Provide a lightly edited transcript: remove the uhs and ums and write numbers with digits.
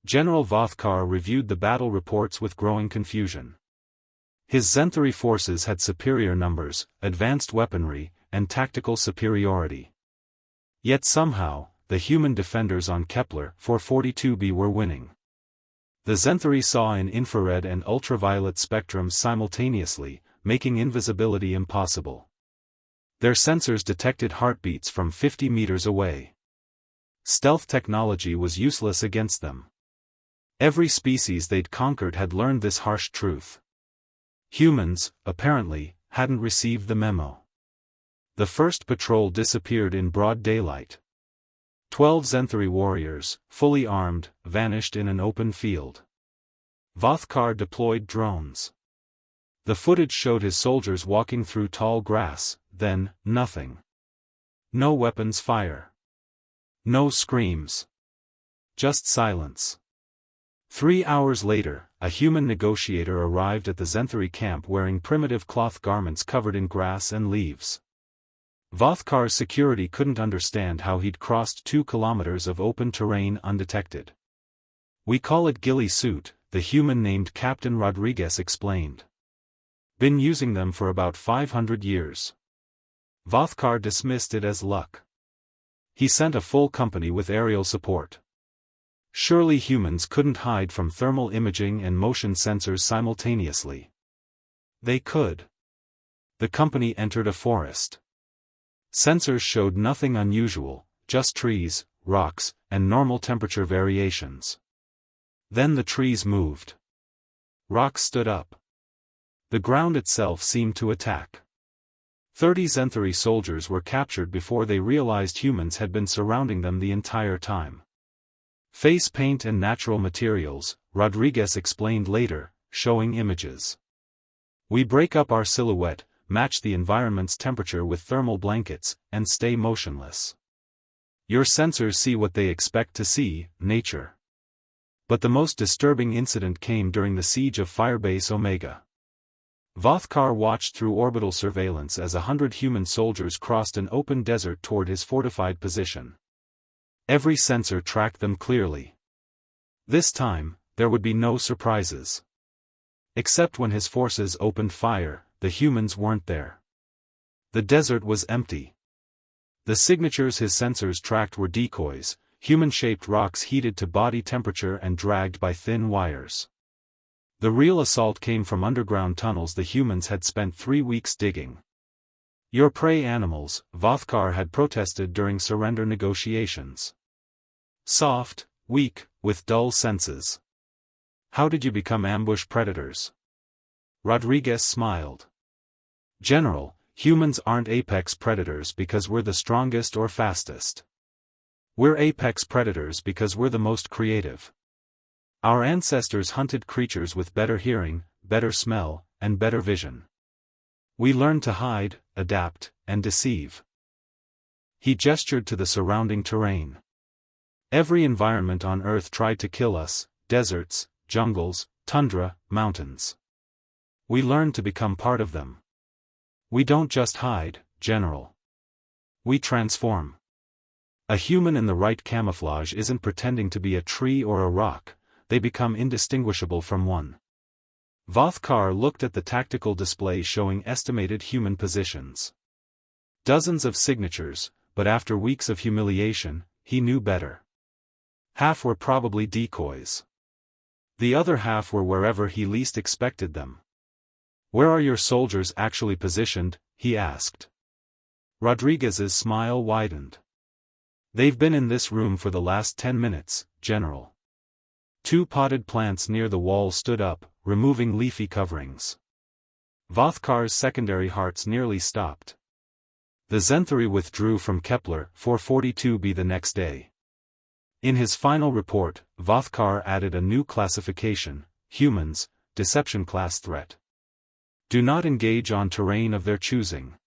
General Vothkar reviewed the battle reports with growing confusion. His Zenthari forces had superior numbers, advanced weaponry, and tactical superiority. Yet somehow, the human defenders on Kepler 442b were winning. The Zenthari saw in infrared and ultraviolet spectrums simultaneously, making invisibility impossible. Their sensors detected heartbeats from 50 meters away. Stealth technology was useless against them. Every species they'd conquered had learned this harsh truth. Humans, apparently, hadn't received the memo. The first patrol disappeared in broad daylight. 12 Zenthari warriors, fully armed, vanished in an open field. Vothkar deployed drones. The footage showed his soldiers walking through tall grass, then, nothing. No weapons fire. No screams. Just silence. 3 hours later, a human negotiator arrived at the Zenthari camp wearing primitive cloth garments covered in grass and leaves. Vothkar's security couldn't understand how he'd crossed 2 kilometers of open terrain undetected. "We call it ghillie suit," the human named Captain Rodriguez explained. "Been using them for about 500 years. Vothkar dismissed it as luck. He sent a full company with aerial support. Surely humans couldn't hide from thermal imaging and motion sensors simultaneously. They could. The company entered a forest. Sensors showed nothing unusual, just trees, rocks, and normal temperature variations. Then the trees moved. Rocks stood up. The ground itself seemed to attack. 30 Zenthari soldiers were captured before they realized humans had been surrounding them the entire time. "Face paint and natural materials," Rodriguez explained later, showing images. "We break up our silhouette, match the environment's temperature with thermal blankets, and stay motionless. Your sensors see what they expect to see, nature." But the most disturbing incident came during the siege of Firebase Omega. Vothkar watched through orbital surveillance as 100 human soldiers crossed an open desert toward his fortified position. Every sensor tracked them clearly. This time, there would be no surprises. Except when his forces opened fire, the humans weren't there. The desert was empty. The signatures his sensors tracked were decoys, human-shaped rocks heated to body temperature and dragged by thin wires. The real assault came from underground tunnels the humans had spent 3 weeks digging. "Your prey animals," Vothkar had protested during surrender negotiations. "Soft, weak, with dull senses. How did you become ambush predators?" Rodriguez smiled. "General, humans aren't apex predators because we're the strongest or fastest. We're apex predators because we're the most creative. Our ancestors hunted creatures with better hearing, better smell, and better vision. We learned to hide, adapt, and deceive." He gestured to the surrounding terrain. "Every environment on Earth tried to kill us: deserts, jungles, tundra, mountains. We learned to become part of them. We don't just hide, General. We transform. A human in the right camouflage isn't pretending to be a tree or a rock, they become indistinguishable from one." Vothkar looked at the tactical display showing estimated human positions. Dozens of signatures, but after weeks of humiliation, he knew better. Half were probably decoys. The other half were wherever he least expected them. "Where are your soldiers actually positioned?" he asked. Rodriguez's smile widened. "They've been in this room for the last 10 minutes, General." 2 potted plants near the wall stood up, removing leafy coverings. Vothkar's secondary hearts nearly stopped. The Zenthari withdrew from Kepler 442b the next day. In his final report, Vothkar added a new classification: humans, deception class threat. Do not engage on terrain of their choosing.